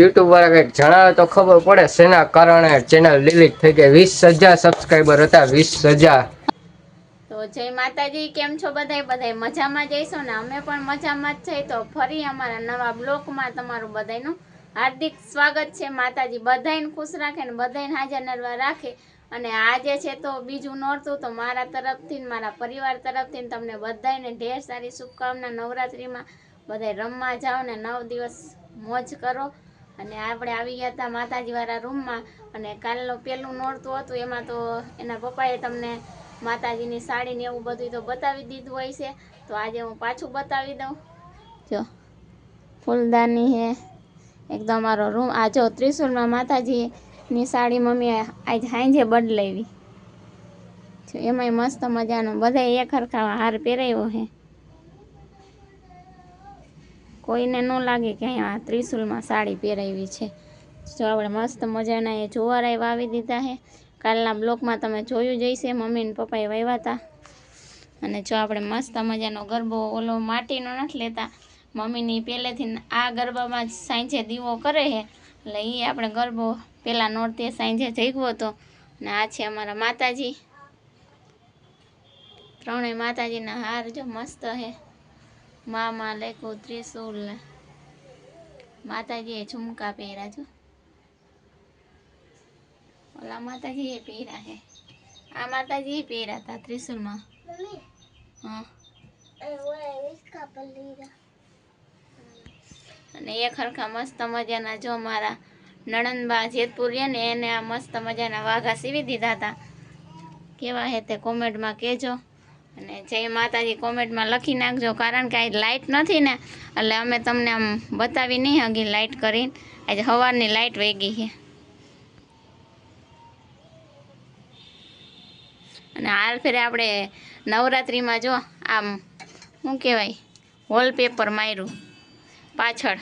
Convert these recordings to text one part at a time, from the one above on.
YouTube વાળા કંઈક જણાવે તો ખબર પડે શેના કારણે ચેનલ ડિલીટ થઈ ગઈ। 20,000 સબસ્ક્રાઈબર હતા, 20,000। તો જય માતાજી, કેમ છો બધાય મજામાં જઈશો ને? અમે પણ મજામાં જ છીએ। તો ફરી અમારા નવા બ્લોકમાં તમારું બધાયનું હાર્દિક સ્વાગત છે। માતાજી બધાયને ખુશ રાખે ને બધાયને હાજર નરવા રાખે। અને આજે છે તો બીજું નોરતું, તો મારા તરફથી મારા પરિવાર તરફથી તમને બધાયને ઢેર સારી શુભકામના। નવરાત્રિમાં બધાય રમવા જાઓ ને 9 દિવસ મોજ કરો। અને આપણે આવી ગયા હતા માતાજી વાળા રૂમમાં। અને કાલનો પહેલું નોરતું હતું, એમાં તો એના પપ્પાએ તમને માતાજીની સાડી ને એવું બધું તો બતાવી દીધું હોય છે। તો આજે હું પાછું બતાવી દઉં। જો ફૂલદાની હે એકદમ અમારો રૂમ। આ જો ત્રિશુલમાં માતાજીની સાડી મમ્મીએ આજ હાંજે બદલાવી જો, એમાંય મસ્ત મજાનો બધા એક હરખા હાર પહેરાવ્યો હે। કોઈને ન લાગે કે અહીંયા ત્રિશુલમાં સાડી પહેરાવી છે। જો આપણે મસ્ત મજાના એ જુવારાય વાવી દીધા છે। કાલના બ્લોકમાં તમે જોયું જ હશે, મમ્મી ને પપ્પાએ વાવ્યા હતા। અને જો આપણે મસ્ત મજાનો ગરબો ઓલો માટીનો નથી લેતા, મમ્મીની પહેલેથી આ ગરબામાં સાંજે દીવો કરે છે, એટલે એ આપણે ગરબો પહેલાં નોરતે સાંજે જઈગવો હતો। ને આ છે અમારા માતાજી, ત્રણેય માતાજીના હાર જો મસ્ત છે। મામા લેકું ત્રિશુલ ને માતાજીએ ઝુમકા પહેર્યા છો, ઓલા માતાજી એ પહેર્યા છે, આ માતાજી પહેર્યા હતા ત્રિશુલમાં। હા, અને એક હરખા મસ્ત મજાના જો મારા નણંદબા જેતપુર ને એને આ મસ્ત મજાના વાઘા સીવી દીધા હતા। કેવા હે તે કોમેન્ટમાં કહેજો। અને જય માતાજી કોમેન્ટમાં લખી નાખજો, કારણ કે આજ લાઇટ નથી ને એટલે અમે તમને આમ બતાવી નહીં હગી લાઇટ કરીને। આજે સવારની લાઇટ વહી ગઈ છે। અને હાલ ફેરે આપણે નવરાત્રિમાં જો આમ શું કહેવાય વોલપેપર માર્યું પાછળ,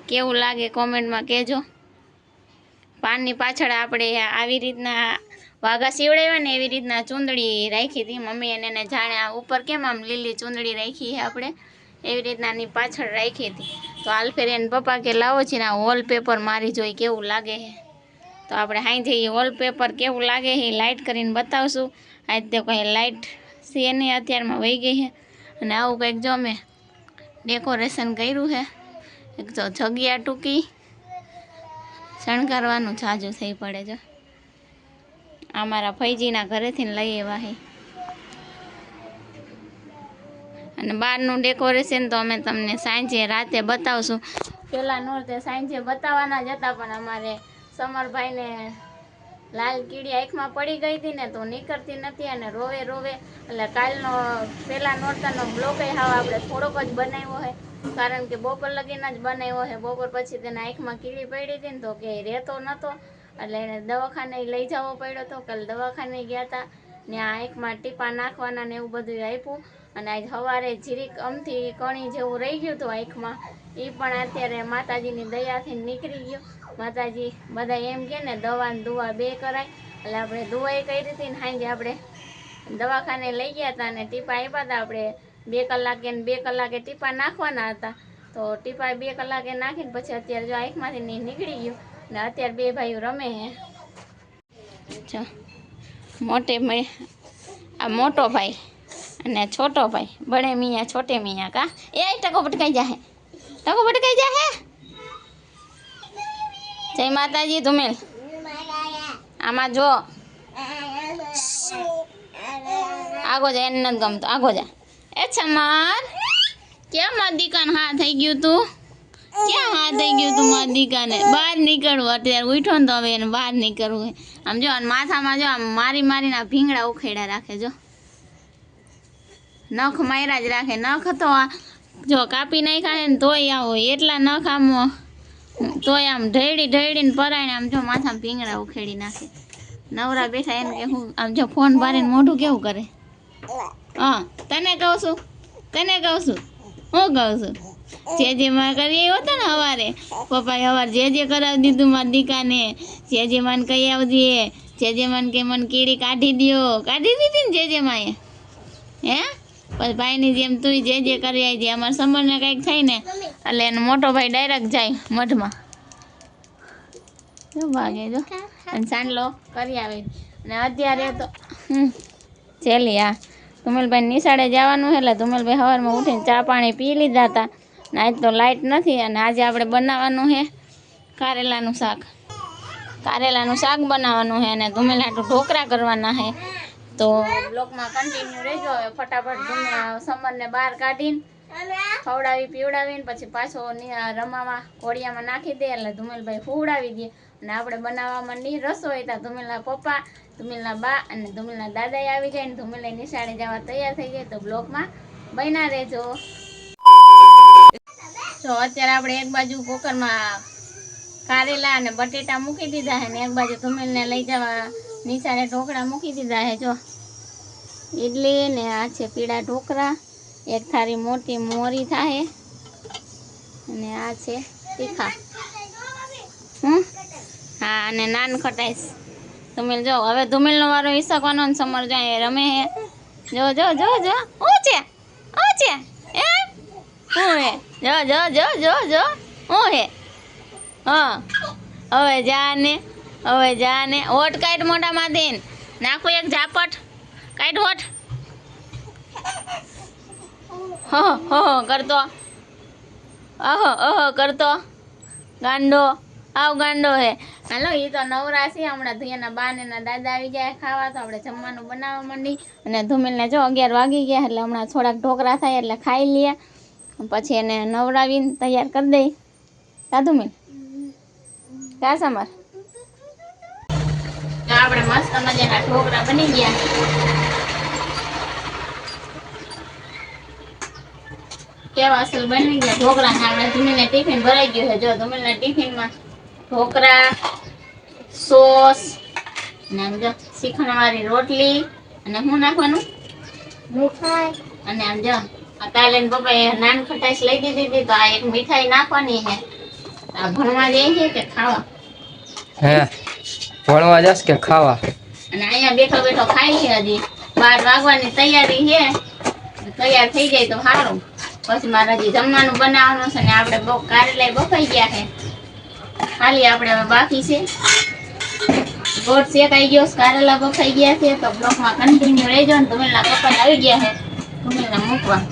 કેવું લાગે કોમેન્ટમાં કહેજો। પાનની પાછળ આપણે આવી રીતના વાઘા સીવડાવ્યા ને એવી રીતના ચૂંદડી રાખી હતી મમ્મી, અને એને જાણે આ ઉપર કેમ આમ લીલી ચૂંદડી રાખી છે આપણે, એવી રીતના ની પાછળ રાખી હતી। તો હાલ ફેરે એને પપ્પા કે લાવો છે ને આ વોલપેપર મારી જોઈ કેવું લાગે છે। તો આપણે હાઈ જઈએ વોલપેપર કેવું લાગે છે લાઇટ કરીને બતાવશું। આજ તો કંઈ લાઇટ છે નહીં, અત્યારમાં વહી ગઈ છે। અને આવું કંઈક જો મેં ડેકોરેશન કર્યું છે, એક જો જગ્યા ટૂંકી શણગારવાનું જાજુ થઈ પડે જો। આ મારા ફૈજીના ઘરેથી લઈ આવ્યા છે। અને બહારનું ડેકોરેશન તો અમે તમને સાંજે રાતે બતાવશું। પહેલાં નોરતે સાંજે બતાવવાના જ હતા, પણ અમારે સમરભાઈને લાલ કીડી આંખમાં પડી ગઈ હતી ને તો નીકળતી નથી, અને રોવે રોવે એટલે કાલનો પહેલાં નોરતાનો બ્લોક હાવ આપણે થોડોક જ બનાવ્યો છે, કારણ કે બપોર લગીને જ બનાવ્યો છે। બપોર પછી તેને આંખમાં કીડી પડી હતી ને તો કે રહેતો નહોતો, એટલે એને દવાખાને લઈ જવો પડ્યો હતો। કાલે દવાખાને ગયા હતા, ત્યાં આંખમાં ટીપા નાખવાના ને એવું બધું આપ્યું। અને આજ સવારે જીરીક અમથી કણી જેવું રહી ગયું હતું આંખમાં, એ પણ અત્યારે માતાજીની દયાથી નીકળી ગયું। માતાજી બધા એમ કે ને દવા ને દુવા બે કરાય, એટલે આપણે દુવાઈ કરી હતી ને સાંજે આપણે દવાખાને લઈ ગયા હતા અને ટીપા આપ્યા હતા। આપણે 2 કલાકે ને 2 કલાકે ટીપા નાખવાના હતા, તો ટીપા 2 કલાકે નાખીને પછી અત્યારે જો આંખમાંથી નીકળી ગયું ને અત્યારે બે ભાઈઓ રમે છે। મોટે આ મોટો ભાઈ અને છોટો ભાઈ, બड़े मियाँ छोटे मियाँ का એ ટકો પટકાઈ જાહે, ટકો પટકાઈ જાહે। જય માતાજી ધુમેલ, આમાં જો આગો જા, એને નથી ગમતો, આગો જા। એ છમાર ક્યાં મારી દીકાને હા થઈ ગયું તું, ક્યાં હા થઈ ગયું તું મારી દીકાને? બહાર નીકળવું અત્યારે ઉઠો ને તો હવે એને બહાર નીકળવું। આમ જો માથામાં જો આમ મારી મારીને ભીંગડા ઉખેડા રાખે જો, નખ માર્યા જ રાખે। નખ તો જો કાપી નાખ્યા ને તોય આવો એટલા નખ આમ તોય આમ ઢળી ઢળીને પરાયને આમ જો માથામાં ભીંગડા ઉખેડી નાખે। નવરા બેઠા એને કે હું આમ જો ફોન ભરીને મોઢું કેવું કરે। હા તને કહું છું, તને કહું છું, હું કહું છું જે માં કરી આવ્યો હતો ને સવારે, પપ્પાએ સવારે જે કરાવી દીધું મારા દીકાને, જે મને કહી આવજે, જે મને કે મને કીડી કાઢી દો, કાઢી દીધી ને જે માએ હે। પછી ભાઈની જેમ તું જે કરી આવી, અમારા સમરને કંઈક થાય ને એટલે એનો મોટો ભાઈ ડાયરેક્ટ જાય મઢમાં। જો ભાગે જો અને સાંડલો કરી આવે અને અત્યારે તો છેલ્લી આ ધુમેલભાઈ નિશાળે જવાનું છે એટલે ધુમેલભાઈ સવારમાં ઉઠીને ચા પાણી પી લીધા હતા ને આજ તો લાઇટ નથી અને આજે આપણે બનાવવાનું છે કારેલાનું શાક બનાવવાનું છે અને ધુમેલ હાટું ઢોકળા કરવાના છે તો બ્લોકમાં કન્ટિન્યુ રહેજો હવે ફટાફટ સમરને બહાર કાઢીને ખવડાવી પીવડાવીને પછી પાછો રમાવા ઘોડિયામાં નાખી દે એટલે ધુમેલભાઈ ફૂવડાવી દે અને આપણે બનાવવામાં ની રસોઈ હતા ધુમેલના પપ્પા ધુમેલના બા અને ધુમેલના દાદાએ આવી જાય ને ધુમેલની નિશાળે જવા તૈયાર થઈ જાય તો બ્લોકમાં બન્યા રહેજો. તો અત્યારે આપણે એક બાજુ કુકરમાં કારેલા અને બટેટા મૂકી દીધા છે ને એક બાજુ ધુમેલને લઈ જવા નિશાળે ઢોકળા મૂકી દીધા છે. જો ઇડલી ને આ છે પીળા ઢોકળા, એક થાળી મોટી મોરી થાય અને આ છે તીખા હા અને નાન ખટાઈશ. ધુમેલ જો હવે ધુમેલનો વારો હિસકવાનો ને સમર જો એ રમે હે. જો જો જો જો હું છે એ હું હે જો જો જો જો જો હું હે હા હવે જાને હોટ કાઢ મોઢામાં દઈને નાખું એક ઝાપટ કાઢ હોટ હો કરતો કરતો ગાંડો હે. હાલો એ તો નવરાશી હમણાં ધુયાના બા ને દાદા આવી ગયા ખાવા તો આપણે જમવાનું બનાવવા માંડી અને ધુમેલને જો 11 વાગી ગયા એટલે હમણાં થોડાક ઢોકળા થાય એટલે ખાઈ લઈએ પછી એને નવરાવીને તૈયાર કરી દઈ. કા ધુમેલ કા સમર આપણે મસ્ત મજાના ઢોકળા બની ગયા. કેવા અસલ બની ગયા ઢોકળા ને આપણે ધુમેલને ટિફિન ભરાઈ ગયું છે. જો ધુમેલના ટિફિનમાં ઢોકળા, સોસ ને આમ જો શીખણવાળી રોટલી અને શું નાખવાનું મીઠાઈ અને આમ જો કાલે પપ્પાએ નાન ખટાઈશ લઈ દીધી હતી તો આ એક મીઠાઈ નાખવાની છે. આ ભણવા જાય છે કે ખાવા હે ભણવા જશ કે ખાવા અને અહીંયા બેઠો ખાઈ છે. હજી 12 વાગવાની તૈયારી છે તૈયાર થઈ જાય તો સારું પછી મારે હજી જમવાનું બનાવવાનું છે ને આપણે બહુ કારેલા બફાઈ ગયા છે ખાલી આપણે હવે બાકી છે ગોળ શેકાઈ ગયો કારેલા બફાઈ ગયા છે તો બ્લોકમાં કન્ટિન્યુ રહેજો ને ધુમેલના પપ્પા આવી ગયા છે ધુમેલને મૂકવા.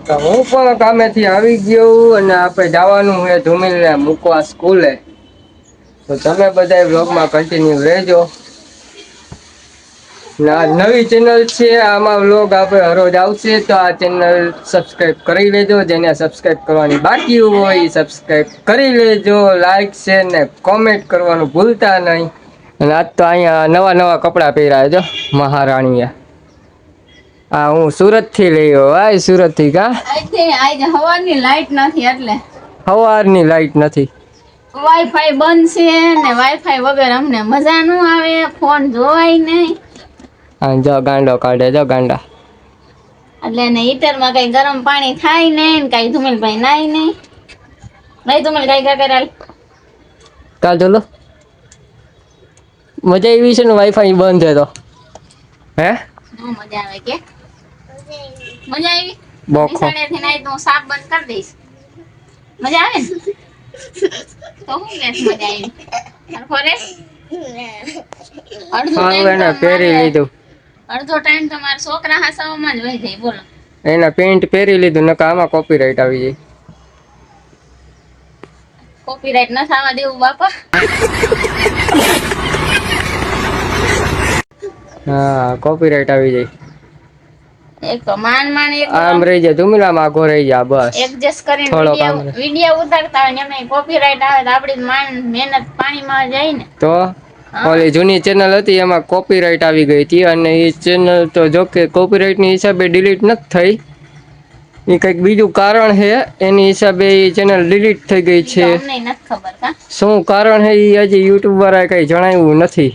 તો હું પણ કામેથી આવી ગયો અને આપણે જવાનું છે ધુમેલને મૂકવા સ્કૂલે. તો તમે બધા બ્લોગમાં કન્ટિન્યુ રહેજો. નવી ચેનલ છે આમાં વ્લોગ આપણે હરોજ આવશે તો આ ચેનલ સબસ્ક્રાઇબ કરી લેજો. જેને સબસ્ક્રાઇબ કરવાની બાકી હોય એ સબસ્ક્રાઇબ કરી લેજો. લાઈક શેર ને કોમેન્ટ કરવાનું ભૂલતા નહીં. અને આજ તો અહીંયા નવા કપડાં પહેર્યા જો મહારાણીએ. હા હું સુરતથી લઈ આવ્યો સુરતથી કા આજે સવારની લાઈટ નથી એટલે સવારની લાઈટ નથી વાઈફાઈ બંધ છે ને વાઈફાઈ વગર અમને મજા ન આવે ફોન જોવાય નહીં. હા જો ગાંડો કાઢે જો ગાંડા એટલે એને હીટરમાં કઈ ગરમ પાણી થાય નહીં ને કઈ ધુમેલભાઈ નાય નહીં. ભાઈ ધુમેલ કઈ કરાલ કાલ ચલો મજા આવી છે ને વાઈફાઈ બંધ છે તો હે મજા આવે કે મજા આવી બોખો નિશાળેથી નાઈ તો સાપ બંધ કરી દઈશ. મજા આવે ને તો હું લેસ મજા આવી ફોરેસ પહેરી લીધું અડધો ટાઈમ તો મારા છોકરા હાસાવામાં જ વહી જાય. બોલો એના પેન્ટ પહેરી લીધું નકા આમાં કોપીરાઈટ આવી જાય. કોપીરાઈટ ન થવા દેવું બાપા. હા કોપીરાઈટ આવી જાય. એક તો માન એક આમ રહી જાય ધુમેલામાં આગો રહી જાય બસ એડજસ્ટ કરીને વિડિયો ઉતારતા હોય ને એમાં કોપીરાઈટ આવે તો આપણી મહેનત પાણીમાં જાય ને. તો ઓલી જૂની ચેનલ હતી એમાં કોપીરાઈટ આવી ગઈ હતી અને એ ચેનલ તો જો કે કોપીરાઈટની હિસાબે ડિલીટ નથી થઈ. એ કંઈક બીજું કારણ છે એની હિસાબે એ ચેનલ ડિલીટ થઈ ગઈ છે. શું કારણ છે એ હજી યુટ્યુબ વાળાએ કંઈ જણાવ્યું નથી.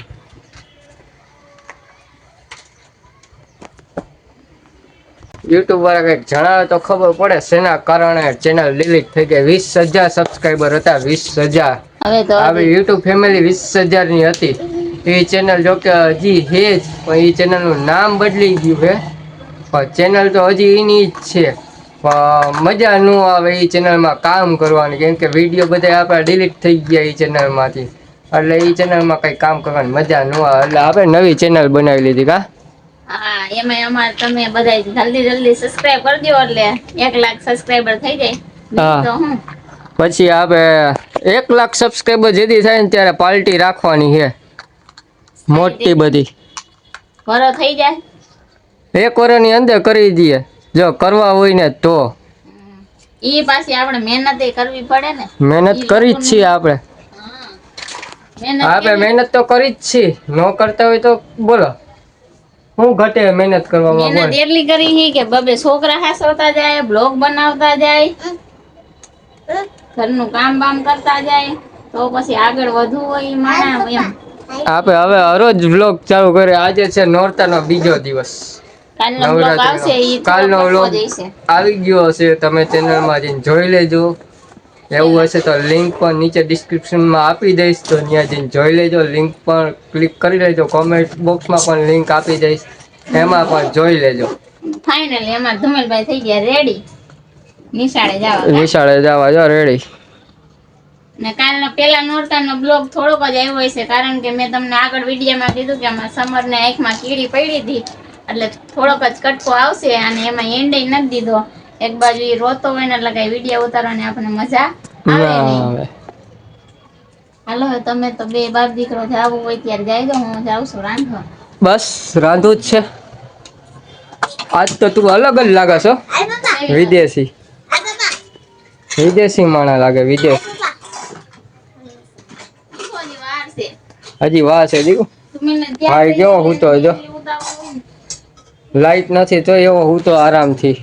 યુટ્યુબ વાળા કંઈક જણાવે તો ખબર પડે શેના કારણે ચેનલ ડિલીટ થઈ ગઈ. 20,000 સબસ્ક્રાઈબર હતા 20,000. હવે યુટ્યુબ ફેમિલી 20,000 ની હતી. એ ચેનલ જો કે હજી છે જ પણ એ ચેનલનું નામ બદલી ગયું છે પણ ચેનલ તો હજી એની જ છે. મજા ન આવે એ ચેનલમાં કામ કરવાની, કેમ કે વિડીયો બધા આપણા ડિલીટ થઈ ગયા એ ચેનલમાંથી, એટલે એ ચેનલમાં કંઈ કામ કરવાની મજા ન આવે, એટલે આપણે નવી ચેનલ બનાવી લીધી. કા હા, એમાં અમારે તમે બધા જલ્દી સબસ્ક્રાઇબ કરી દો એટલે 1 લાખ સબસ્ક્રાઇબર થઈ જાય. હા. તો હું પછી આપણે 1 લાખ સબસ્ક્રાઈબર જેથી થાય ને ત્યારે પાર્ટી રાખવાની છે મોટી બધી. ભરો થઈ જાય 1 વર્ષની અંદર કરી દઈએ જો કરવા હોય ને તો. ઈ પાછી આપણે મહેનત કરવી પડે ને. મહેનત કરી જ છીએ આપણે. આપણે મહેનત તો કરી જ છીએ, ન કરતા હોય તો બોલો હું ઘટે મહેનત કરવામાં. મહેનત એટલી કરી છે કે બબે છોકરા હાસવતા જાય, બ્લોગ બનાવતા જાય, ઘરનું કામ બામ કરતા જાય, તો પછી આગળ વધવું હોય માણા એમ. આપણે હવે હરોજ વ્લોગ ચાલુ કરે. આજે છે નોરતાનો બીજો દિવસ, કાલનો બ્લોગ આવશે, ઈ કાલનો વ્લોગ આવી ગયો હશે, તમે ચેનલમાં જઈને જોઈ લેજો. એવું હશે તો લિંક પણ નીચે ડિસ્ક્રિપ્શનમાં આપી દઈશ, તો ત્યાં જઈને જોઈ લેજો. લિંક પર ક્લિક કરી લેજો, કોમેન્ટ બોક્સમાં પણ લિંક આપી દઈશ, એમાં પણ જોઈ લેજો. ફાઇનલી અમાર ધુમેલભાઈ થઈ ગયા રેડી નિશાળે જવા જો રેડી. ને કાલનો પેલા નોરતાનો બ્લોગ થોડોક જ આવ્યો હશે, કારણ કે મેં તમને આગળ વિડીયોમાં કીધું કે અમારા સમરને આંખમાં કીડી પડી હતી, એટલે થોડોક જ કટકો આવશે, અને એમાં એન્ડ નથી દીધો. એક બાજુ ઈ રોતો હોય ને એટલે કઈ વિડીયો ઉતારવાની આપણને મજા આવે નહીં. હાલો તમે તો બે બાપ દીકરો જાવું હોય ત્યારે જાય દો, હું જાઉં છું રાંધવા. બસ રાંધું જ છે આજ તો. તું અલગ જ લાગે છો, વિદેશી માણા લાગે. વિદેશ હજી વાર છે દીકુ. ભાઈ કેવો હું તો જો લાઈટ નથી તો એવો હું તો આરામથી.